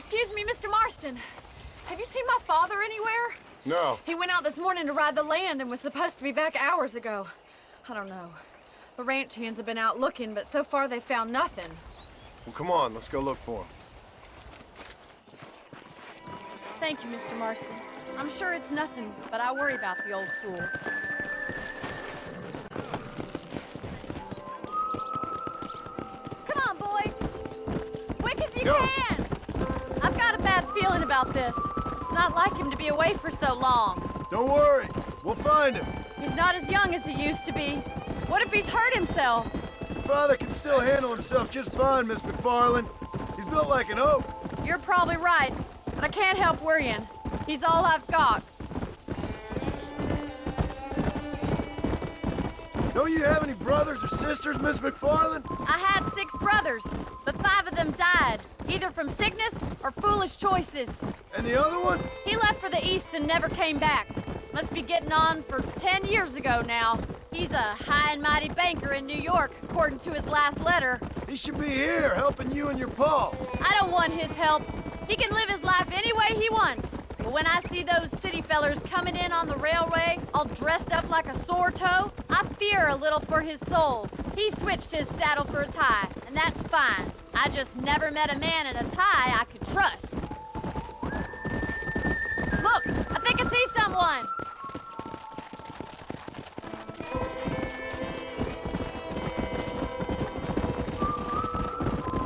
Excuse me, Mr. Marston. Have you seen my father anywhere? No. He went out this morning to ride the land and was supposed to be back hours ago. I don't know. The ranch hands have been out looking, but so far they've found nothing. Well, come on, let's go look for him. Thank you, Mr. Marston. I'm sure it's nothing, but I worry about the old fool. Come on, boys! Quick as you can! I've got a bad feeling about this. It's not like him to be away for so long. Don't worry, we'll find him. He's not as young as he used to be. What if he's hurt himself? Your father can still handle himself just fine, Miss MacFarlane. He's built like an oak. You're probably right, but I can't help worrying. He's all I've got. Don't you have any brothers or sisters, Miss MacFarlane? I had 6 brothers, but 5 of them died, either from sickness or foolish choices. And the other one? He left for the east and never came back. Must be getting on for 10 years ago now. He's a high and mighty banker in New York, according to his last letter. He should be here, helping you and your pa. I don't want his help. He can live his life any way he wants. But when I see those city fellers coming in on the railway, all dressed up like a sore toe, I fear a little for his soul. He switched his saddle for a tie, and that's fine. I just never met a man in a tie I could trust. Look, I think I see someone.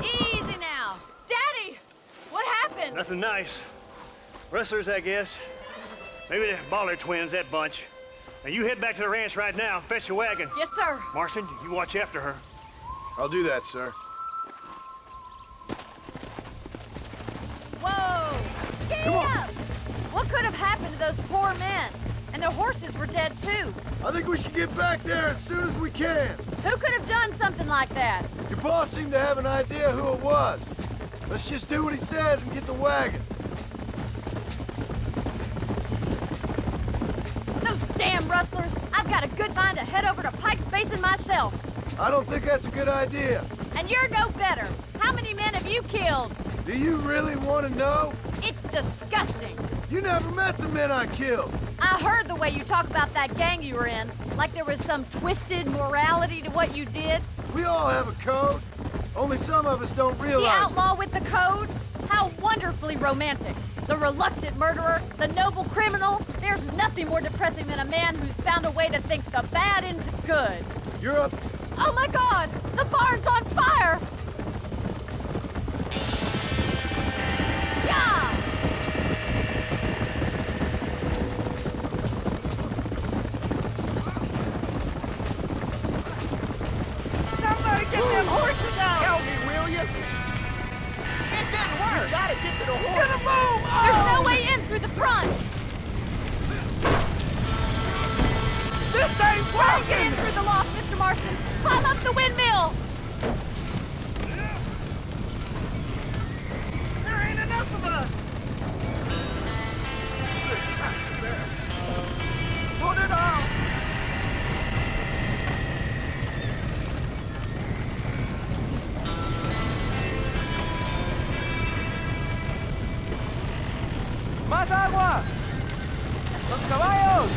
Easy now. Daddy, what happened? Nothing nice. Rustlers, I guess. Maybe the Baller twins, that bunch. Now you head back to the ranch right now and fetch the wagon. Yes, sir. Marston, you watch after her. I'll do that, sir. Whoa! Get up! What could have happened to those poor men? And their horses were dead, too. I think we should get back there as soon as we can. Who could have done something like that? Your boss seemed to have an idea who it was. Let's just do what he says and get the wagon. Those damn rustlers! I've got a good mind to head over to Pike's Basin myself. I don't think that's a good idea. And you're no better. How many men have you killed? Do you really want to know? It's disgusting. You never met the men I killed. I heard the way you talk about that gang you were in, like there was some twisted morality to what you did. We all have a code. Only some of us don't realize The it. outlaw with the code? How wonderfully romantic. The reluctant murderer, the noble criminal. There's nothing more depressing than a man who's found a way to think the bad into good. You're up. Oh my God! The barn's on fire! Yeah! Somebody get them horses out! Help me, will you? It's getting worse. You gotta get to the horse. Get a move! There's no way in through the front! This ain't Try to get working! in through the loft, Mr. Marston! Climb up the windmill! There ain't enough of us. Put it on. Más agua. Los caballos.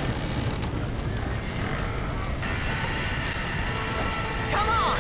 Come on!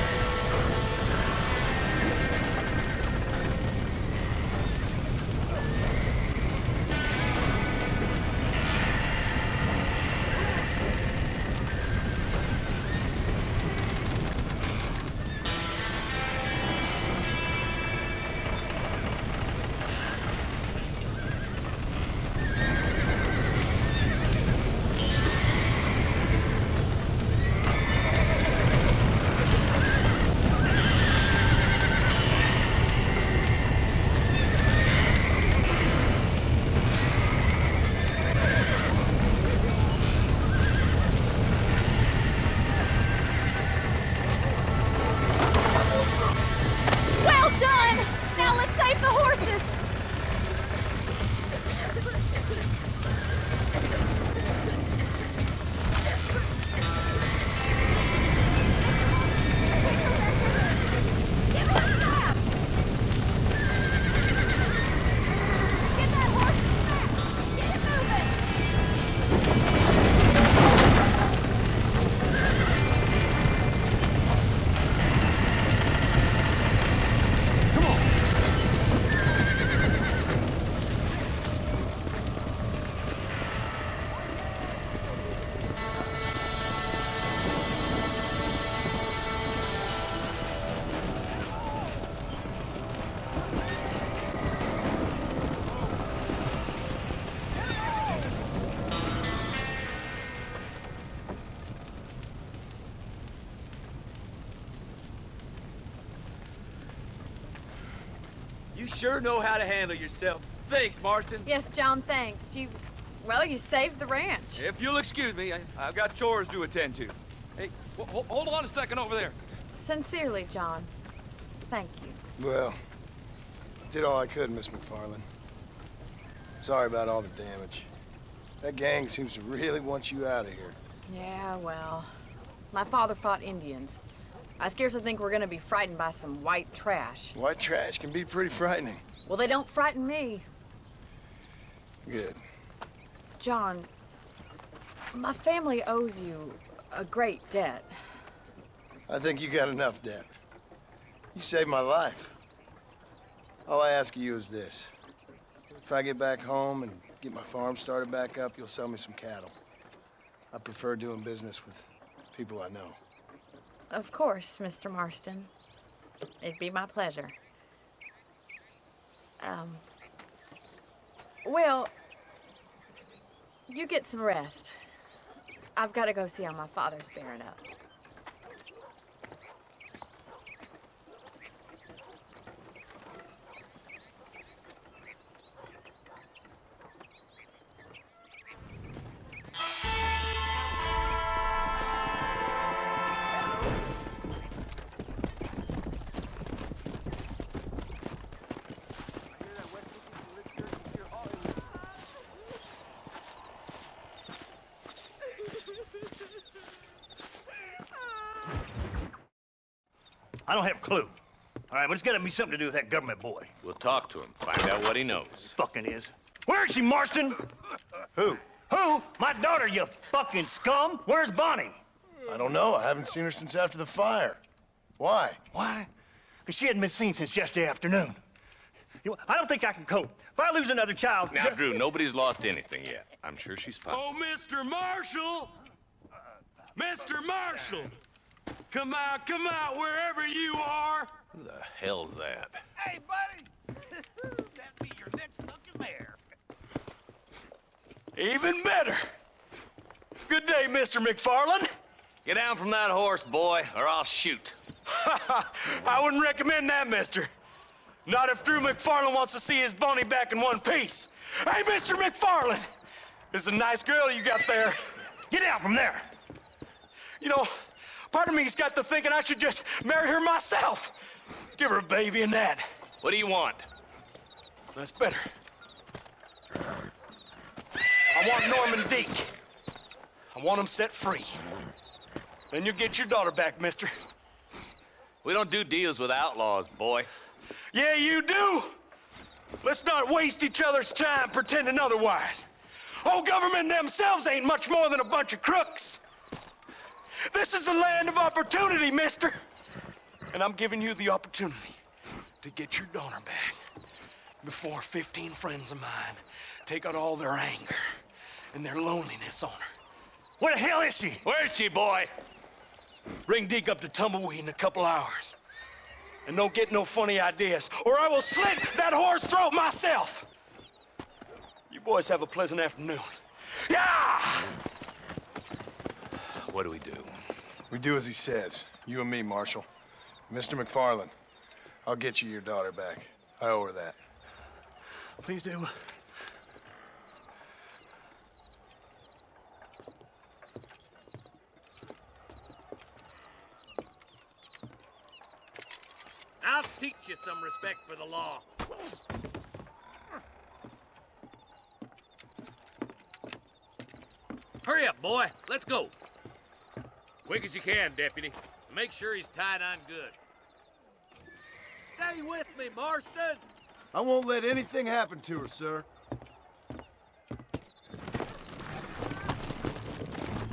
sure know how to handle yourself. Thanks, Marston. Yes, John, thanks. Well, you saved the ranch. If you'll excuse me, I've got chores to attend to. Hey, hold on a second over there. Sincerely, John. Thank you. Well, did all I could, Miss MacFarlane. Sorry about all the damage. That gang seems to really want you out of here. Yeah, well, my father fought Indians. I scarcely think we're gonna be frightened by some white trash. White trash can be pretty frightening. Well, they don't frighten me. Good. John, my family owes you a great debt. I think you got enough debt. You saved my life. All I ask of you is this. If I get back home and get my farm started back up, you'll sell me some cattle. I prefer doing business with people I know. Of course, Mr. Marston. It'd be my pleasure. Well, you get some rest. I've got to go see how my father's bearing up. I don't have a clue. All right, but it's got to be something to do with that government boy. We'll talk to him, find out what he knows. Fucking is. Where is she, Marston? Who? Who? My daughter, you fucking scum. Where's Bonnie? I don't know. I haven't seen her since after the fire. Why? Why? Because she hadn't been seen since yesterday afternoon. I don't think I can cope. If I lose another child... Now, Drew, nobody's lost anything yet. I'm sure she's fine. Oh, Mr. Marshall! Mr. Marshall! Come out, wherever you are! Who the hell's that? Hey, buddy! That'd be your next fucking mare. Even better! Good day, Mr. MacFarlane. Get down from that horse, boy, or I'll shoot. I wouldn't recommend that, mister. Not if Drew MacFarlane wants to see his Bonnie back in one piece. Hey, Mr. MacFarlane! This is a nice girl you got there. Get out from there! You know, part of me's got to thinking I should just marry her myself. Give her a baby and that. What do you want? That's better. I want Norman Deek. I want him set free. Then you'll get your daughter back, mister. We don't do deals with outlaws, boy. Yeah, you do. Let's not waste each other's time pretending otherwise. Oh, government themselves ain't much more than a bunch of crooks. This is the land of opportunity, mister. And I'm giving you the opportunity to get your daughter back before 15 friends of mine take out all their anger and their loneliness on her. Where the hell is she? Where is she, boy? Bring Deke up to Tumbleweed in a couple hours. And don't get no funny ideas, or I will slit that horse throat myself. You boys have a pleasant afternoon. Yeah! What do we do? We do as he says. You and me, Marshal. Mr. MacFarlane, I'll get you your daughter back. I owe her that. Please do. I'll teach you some respect for the law. Hurry up, boy. Let's go. Quick as you can, Deputy. Make sure he's tied on good. Stay with me, Marston. I won't let anything happen to her, sir.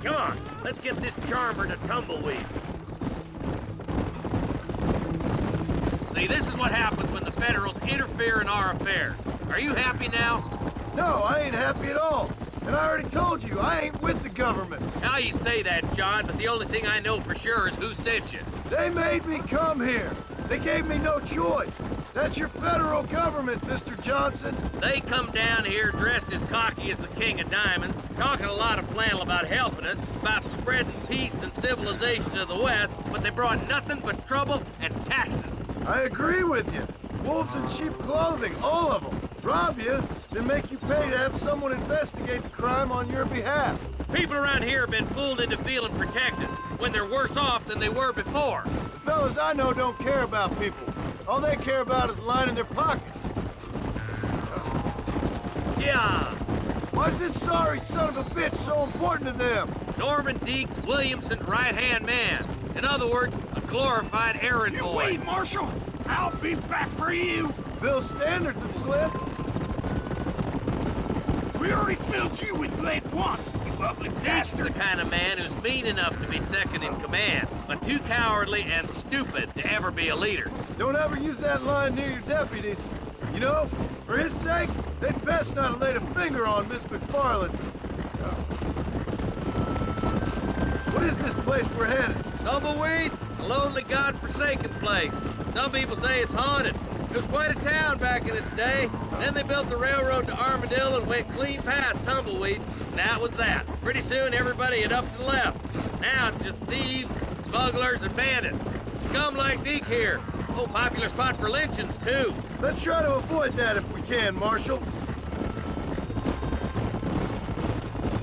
Come on, let's get this charmer to Tumbleweed. See, this is what happens when the Federals interfere in our affairs. Are you happy now? No, I ain't happy at all. And I already told you, I ain't with the government. Now you say that, John, but the only thing I know for sure is who sent you. They made me come here. They gave me no choice. That's your federal government, Mr. Johnson. They come down here dressed as cocky as the King of Diamonds, talking a lot of flannel about helping us, about spreading peace and civilization to the West, but they brought nothing but trouble and taxes. I agree with you. Wolves in sheep clothing, all of them. Rob you, then make you pay to have someone investigate the crime on your behalf. People around here have been fooled into feeling protected when they're worse off than they were before. The fellas I know don't care about people. All they care about is lining their pockets. Yeah. Why's this sorry son of a bitch so important to them? Norman Deeks Williamson's right-hand man. In other words, a glorified errand boy. Wait, Marshal! I'll be back for you! Bill's standards have slipped. We already filled you with lead once, you ugly Deeks is bastard! the kind of man who's mean enough to be second in command, but too cowardly and stupid to ever be a leader. Don't ever use that line near your deputies. You know, for his sake, they'd best not have laid a finger on Miss MacFarlane. What is this place we're headed? Tumbleweed, a lonely, god-forsaken place. Some people say it's haunted. It was quite a town back in its day. Then they built the railroad to Armadillo and went clean past Tumbleweed. And that was that. Pretty soon, everybody had up and left. Now it's just thieves, smugglers, and bandits. Scum like Deke here. Oh, popular spot for lynchings, too. Let's try to avoid that if we can, Marshal.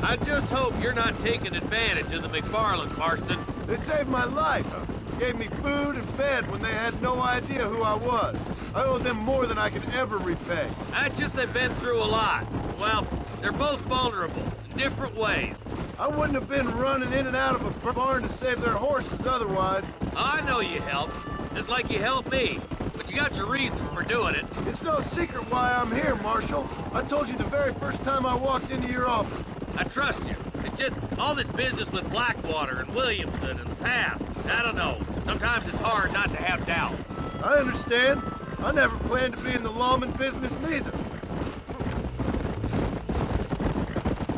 I just hope you're not taking advantage of the MacFarlanes, Marston. They saved my life. Gave me food and bed when they had no idea who I was. I owe them more than I can ever repay. That's just they've been through a lot. Well, they're both vulnerable in different ways. I wouldn't have been running in and out of a barn to save their horses otherwise. I know you helped, just like you helped me. But you got your reasons for doing it. It's no secret why I'm here, Marshal. I told you the very first time I walked into your office. I trust you. It's just all this business with Blackwater and Williamson and the past. I don't know. Sometimes it's hard not to have doubts. I understand. I never planned to be in the lawman business neither.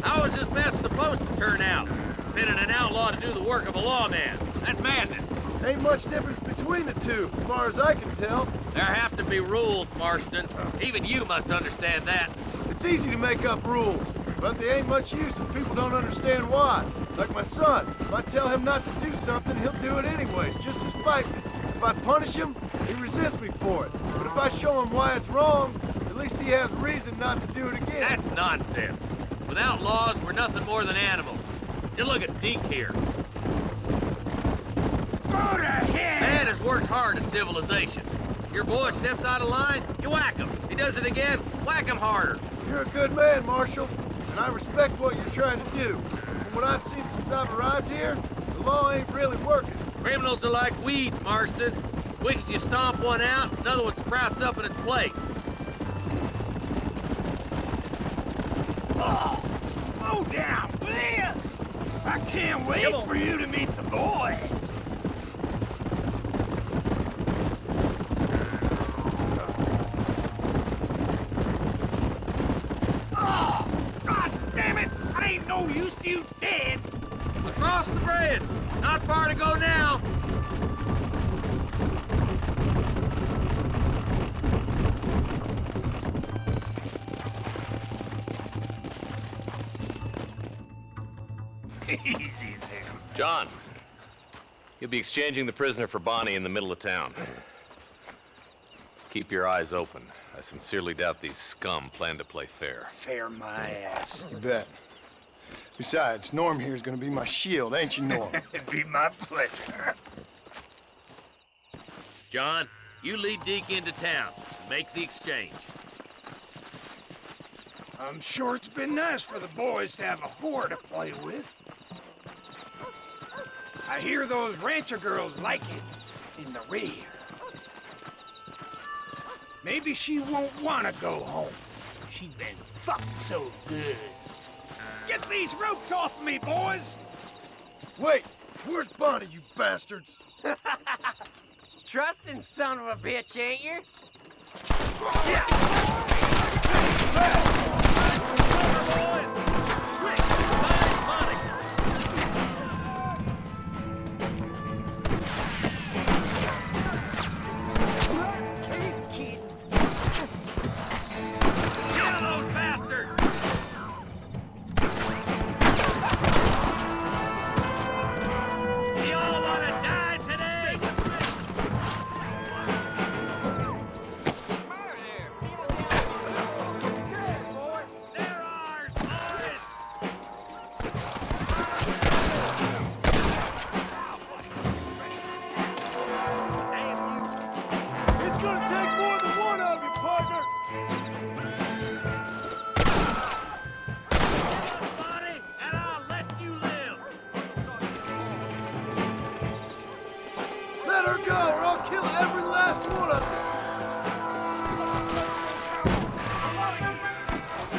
How is this mess supposed to turn out? Pinning an outlaw to do the work of a lawman. That's madness. Ain't much difference between the two, as far as I can tell. There have to be rules, Marston. Even you must understand that. It's easy to make up rules, but they ain't much use if people don't understand why. Like my son. If I tell him not to do something, he'll do it anyways, just to spite me. If I punish him, he resents me for it. But if I show him why it's wrong, at least he has reason not to do it again. That's nonsense. Without laws, we're nothing more than animals. Just look at Deke here. Go to hell! Man has worked hard at civilization. Your boy steps out of line, you whack him. He does it again, whack him harder. You're a good man, Marshal, and I respect what you're trying to do. From what I've seen since I've arrived here, the law ain't really working. Criminals are like weeds, Marston. Weeks you stomp one out, another one sprouts up in its place. Oh, slow down, will you? I can't wait for you to meet the boy. Oh, God damn it! I ain't no use to you dead. Across the bridge. Not far to go now. Easy there. John, you'll be exchanging the prisoner for Bonnie in the middle of town. Keep your eyes open. I sincerely doubt these scum plan to play fair. Fair my ass. You bet. Besides, Norm here's gonna be my shield, ain't you, Norm? It'd be my pleasure. John, you lead Deke into town. Make the exchange. I'm sure it's been nice for the boys to have a whore to play with. I hear those rancher girls like it in the rear. Maybe she won't want to go home. She's been fucked so good. Get these ropes off me, boys! Wait, where's Bonnie, you bastards? Trusting son of a bitch, ain't you? kill every last one of them!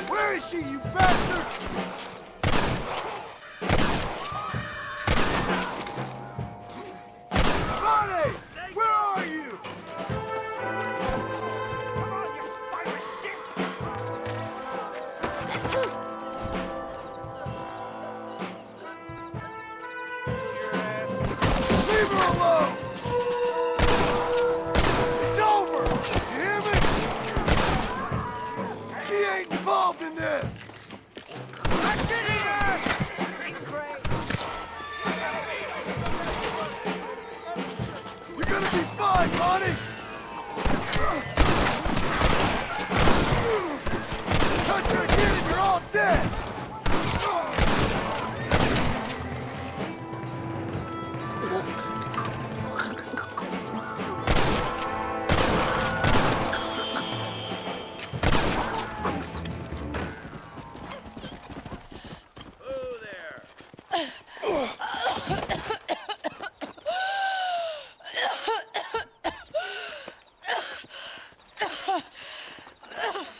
Where is she, you bastard? Bonnie! Where are you? Leave her alone! It's over! You hear me? She ain't involved in this! You're gonna be fine, Bonnie! Touch her again and you're all dead!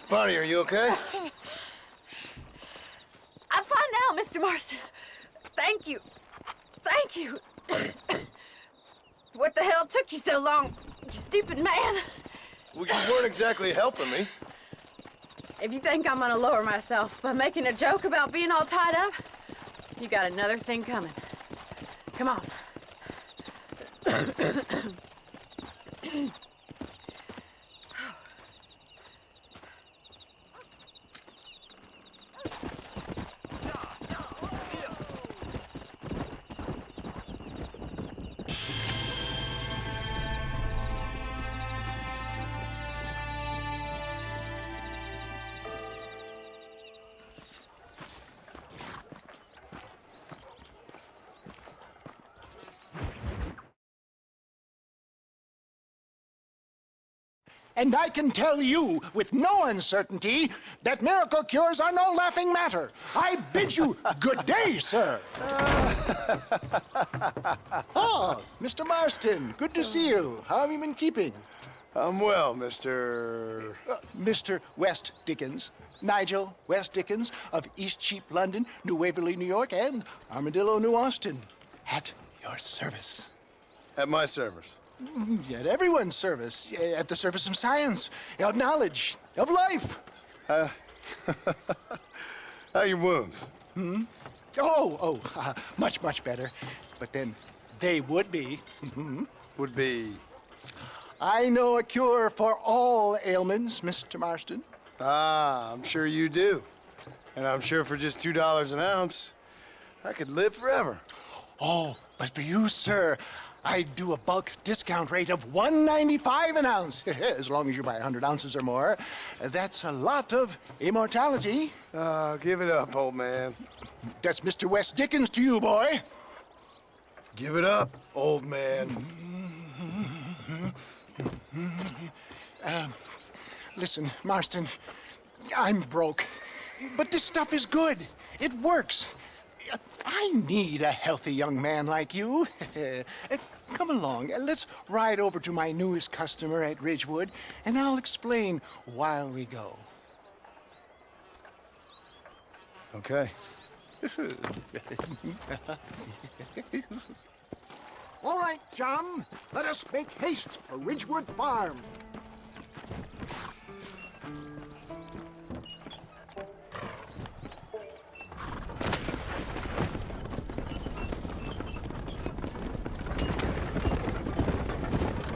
Bonnie, are you okay? I'm fine now, Mr. Marston. Thank you. Thank you. What the hell took you so long, you stupid man? Well, you weren't exactly helping me. If you think I'm gonna lower myself by making a joke about being all tied up, you got another thing coming. Come on. And I can tell you with no uncertainty that miracle cures are no laughing matter. I bid you good day, sir. Oh, Mr. Marston, good to see you. How have you been keeping? I'm well, Mr. Mr. West Dickens. Nigel West Dickens of East Cheap, London, New Waverly, New York, and Armadillo, New Austin. At your service. At my service. At everyone's service. At the service of science, of knowledge, of life. How are your wounds? Much, much better. But then they would be. Would be... I know a cure for all ailments, Mr. Marston. Ah, I'm sure you do. And I'm sure for just $2 an ounce, I could live forever. Oh, but for you, sir, I'd do a bulk discount rate of $1.95 an ounce, as long as you buy 100 ounces or more. That's a lot of immortality. Give it up, old man. That's Mr. West Dickens to you, boy. Give it up, old man. Listen, Marston, I'm broke, but this stuff is good. It works. I need a healthy young man like you. Come along, let's ride over to my newest customer at Ridgewood, and I'll explain while we go. Okay. All right, John, let us make haste for Ridgewood Farm.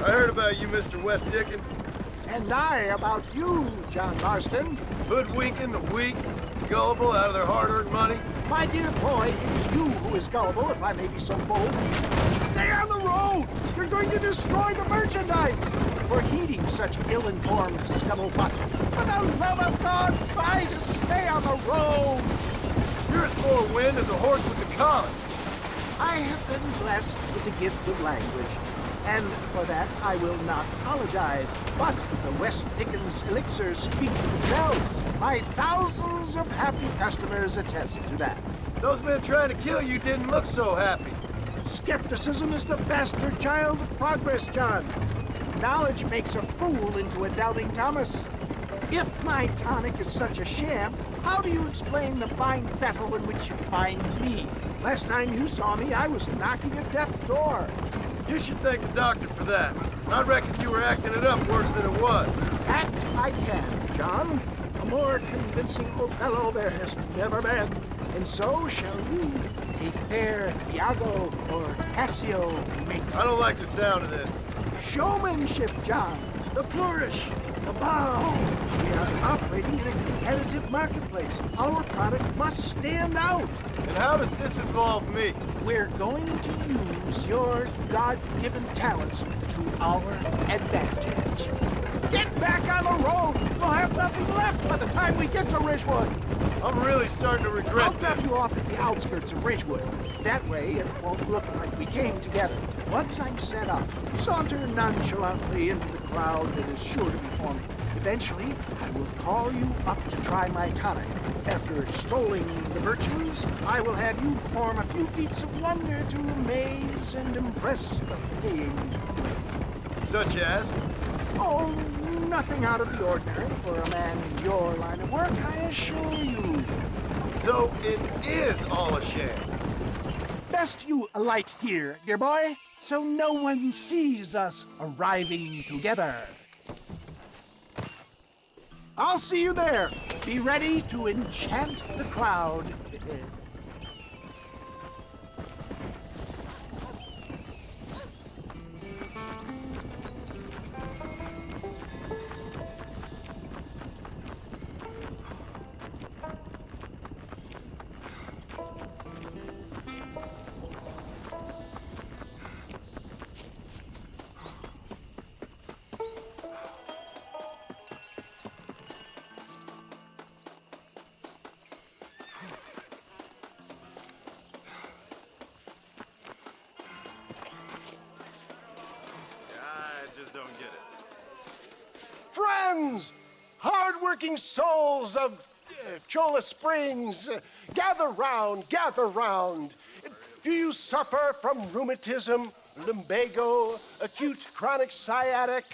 I heard about you, Mr. West Dickens. And I about you, John Marston. Hoodwinking the weak, gullible out of their hard-earned money. My dear boy, it is you who is gullible, if I may be so bold. Stay on the road! You're going to destroy the merchandise! For heeding such ill-informed scuttlebutt. For the love of God, try to stay on the road! You're as full of wind as a horse with the collar. I have been blessed with the gift of language, and for that I will not apologize. But the West Dickens elixirs speak for themselves. My thousands of happy customers attest to that. Those men trying to kill you didn't look so happy. Skepticism is the bastard child of progress, John. Knowledge makes a fool into a doubting Thomas. If my tonic is such a sham, how do you explain the fine fettle in which you find me? Last time you saw me, I was knocking at death's door. You should thank the doctor for that. I reckon you were acting it up worse than it was. Act I can, John. A more convincing Othello there has never been. And so shall you, a fair Iago or Cassio make. I don't like the sound of this. Showmanship, John. The flourish, the bow. We are operating in a competitive marketplace. Our product must stand out. And how does this involve me? We're going to use your God-given talents to our advantage. Get back on the road! We'll have nothing left by the time we get to Ridgewood. I'm really starting to regret I'll this. drop you off at the outskirts of Ridgewood. That way, it won't look like we came together. Once I'm set up, saunter nonchalantly into the crowd that is sure to be forming. Eventually, I will call you up to try my tonic. After extolling the virtues, I will have you perform a few feats of wonder to amaze and impress the paying. Such as? Oh, nothing out of the ordinary for a man in your line of work, I assure you. So it is all a sham. Best you alight here, dear boy, so no one sees us arriving together. I'll see you there. Be ready to enchant the crowd. Don't get it. Friends, hard-working souls of Cholla Springs, gather round, gather round. Do you suffer from rheumatism, lumbago, acute chronic sciatic,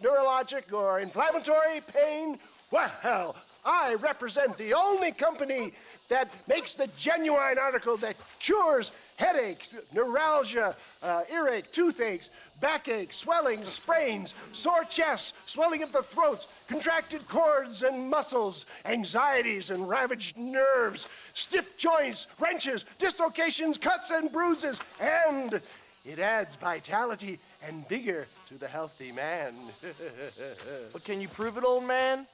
neurologic, or inflammatory pain? Well, I represent the only company that makes the genuine article that cures headaches, neuralgia, earache, toothaches, backache, swelling, sprains, sore chests, swelling of the throats, contracted cords and muscles, anxieties and ravaged nerves, stiff joints, wrenches, dislocations, cuts and bruises, and it adds vitality and vigor to the healthy man. But can you prove it, old man?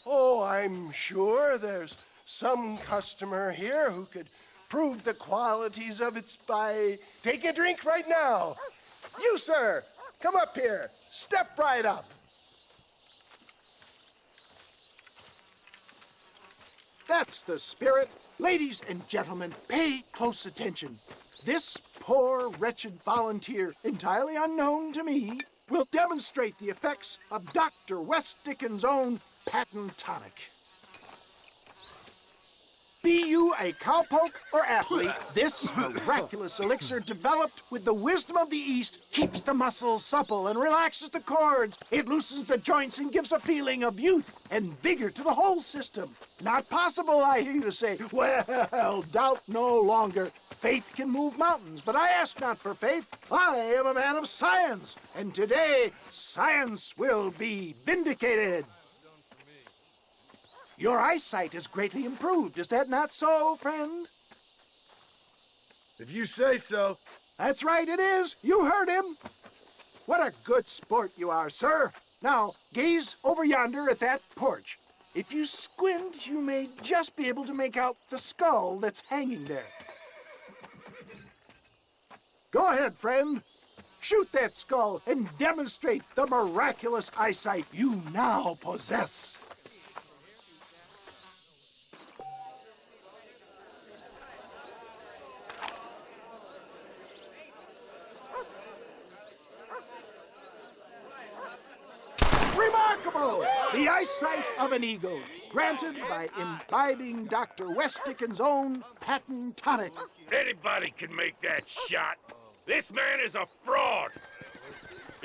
Oh, I'm sure there's some customer here who could prove the qualities of it by taking a drink right now. You, sir, come up here. Step right up. That's the spirit. Ladies and gentlemen, pay close attention. This poor, wretched volunteer, entirely unknown to me, will demonstrate the effects of Dr. West Dickens' own patent tonic. Be you a cowpoke or athlete, this miraculous elixir developed with the wisdom of the East keeps the muscles supple and relaxes the cords. It loosens the joints and gives a feeling of youth and vigor to the whole system. Not possible, I hear you say. Well, doubt no longer. Faith can move mountains, but I ask not for faith. I am a man of science, and today science will be vindicated. Your eyesight is greatly improved. Is that not so, friend? If you say so. That's right, it is. You heard him. What a good sport you are, sir. Now, gaze over yonder at that porch. If you squint, you may just be able to make out the skull that's hanging there. Go ahead, friend. Shoot that skull and demonstrate the miraculous eyesight you now possess. Remarkable! The eyesight of an eagle, granted by imbibing Dr. West Dickens' own patent tonic. Anybody can make that shot. This man is a fraud.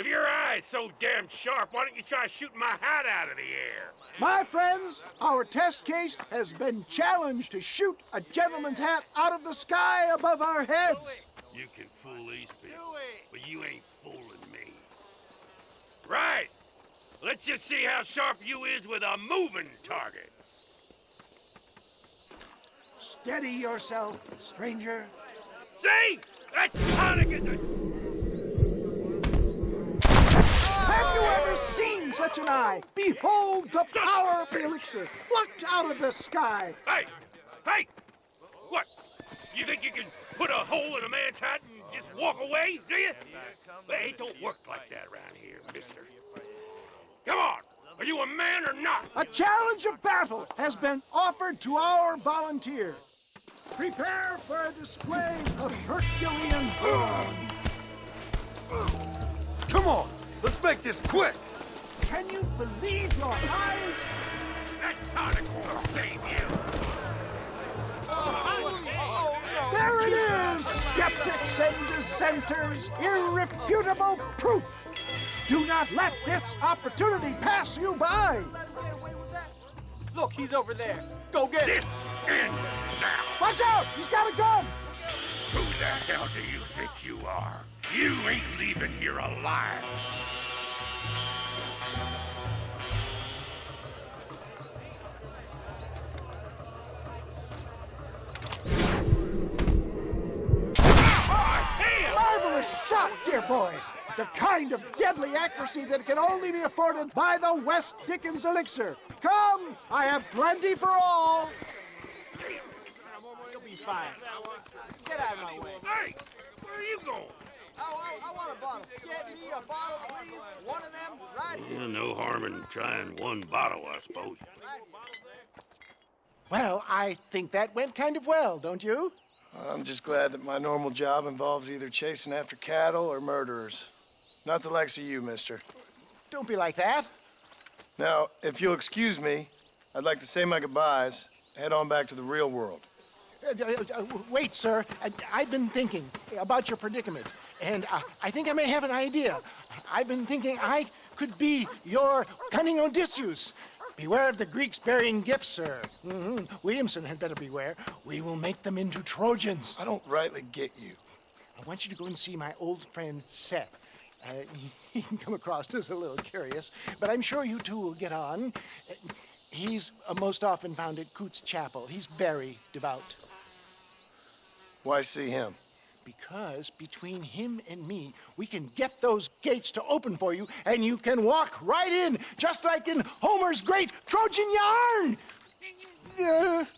If your eye's so damn sharp, why don't you try shooting my hat out of the air? My friends, our test case has been challenged to shoot a gentleman's hat out of the sky above our heads. You can fool these people, but you ain't fooling me. Right. Let's just see how sharp you is with a moving target. Steady yourself, stranger. See? That tonic is a... Have you ever seen such an eye? Behold the power of the elixir, plucked out of the sky. Hey! Hey! What? You think you can put a hole in a man's hat and just walk away, do you? Hey, it don't work like that around here, mister. Come on! Are you a man or not? A challenge of battle has been offered to our volunteer. Prepare for a display of Herculean brawn. Come on, let's make this quick. Can you believe your eyes? That tonic will save you. There it is, skeptics and dissenters, irrefutable proof. Do not let this opportunity pass you by. Look, he's over there. Go get him. This ends now. Watch out, he's got a gun. Who the hell do you think you are? You ain't leaving here alive. Marvelous shot, dear boy. The kind of deadly accuracy that can only be afforded by the West Dickens elixir. Come, I have plenty for all. You'll be fine. Get out of my way. Hey, where are you going? I want a bottle. Get me a bottle, please. One of them right here. No harm in trying one bottle, I suppose. Well, I think that went kind of well, don't you? I'm just glad that my normal job involves either chasing after cattle or murderers. Not the likes of you, mister. Don't be like that. Now, if you'll excuse me, I'd like to say my goodbyes, head on back to the real world. Wait, sir. I've been thinking about your predicament, and I think I may have an idea. I've been thinking I could be your cunning Odysseus. Beware of the Greeks burying gifts, sir. Williamson had better beware. We will make them into Trojans. I don't rightly get you. I want you to go and see my old friend Seth. He can come across as a little curious, but I'm sure you two will get on. He's most often found at Coots Chapel. He's very devout. Why see him? Because between him and me, we can get those gates to open for you, and you can walk right in, just like in Homer's great Trojan yarn.